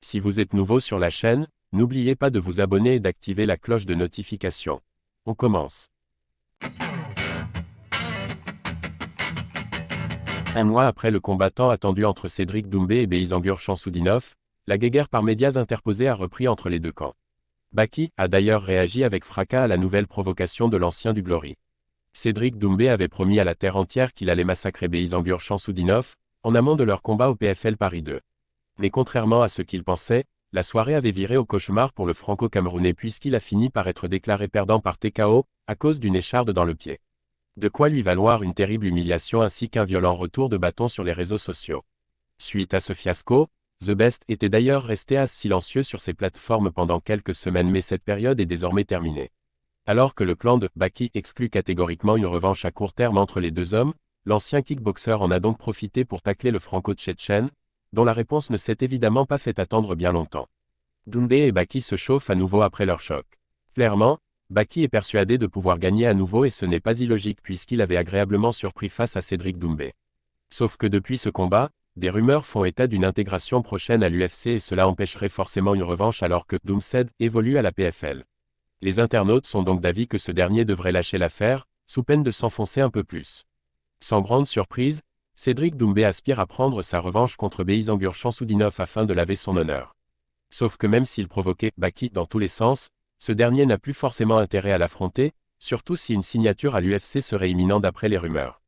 Si vous êtes nouveau sur la chaîne, n'oubliez pas de vous abonner et d'activer la cloche de notification. On commence. Un mois après le combat tant attendu entre Cédric Doumbé et Beisangur Shamsudinov, la guéguerre par médias interposés a repris entre les deux camps. Baki a d'ailleurs réagi avec fracas à la nouvelle provocation de l'ancien du Glory. Cédric Doumbé avait promis à la terre entière qu'il allait massacrer Beisangur Shamsudinov, en amont de leur combat au PFL Paris 2. Mais contrairement à ce qu'il pensait, la soirée avait viré au cauchemar pour le franco-camerounais puisqu'il a fini par être déclaré perdant par TKO, à cause d'une écharde dans le pied. De quoi lui valoir une terrible humiliation ainsi qu'un violent retour de bâton sur les réseaux sociaux. Suite à ce fiasco, The Best était d'ailleurs resté silencieux sur ses plateformes pendant quelques semaines, mais cette période est désormais terminée. Alors que le clan de Baki exclut catégoriquement une revanche à court terme entre les deux hommes, l'ancien kickboxer en a donc profité pour tacler le franco-tchétchène, dont la réponse ne s'est évidemment pas fait attendre bien longtemps. Doumbé et Baki se chauffent à nouveau après leur choc. Clairement, Baki est persuadé de pouvoir gagner à nouveau et ce n'est pas illogique puisqu'il avait agréablement surpris face à Cédric Doumbé. Sauf que depuis ce combat, des rumeurs font état d'une intégration prochaine à l'UFC et cela empêcherait forcément une revanche alors que Doumbé évolue à la PFL. Les internautes sont donc d'avis que ce dernier devrait lâcher l'affaire, sous peine de s'enfoncer un peu plus. Sans grande surprise, Cédric Doumbé aspire à prendre sa revanche contre Beisangur Shamsudinov afin de laver son honneur. Sauf que même s'il provoquait Baki dans tous les sens, ce dernier n'a plus forcément intérêt à l'affronter, surtout si une signature à l'UFC serait imminente d'après les rumeurs.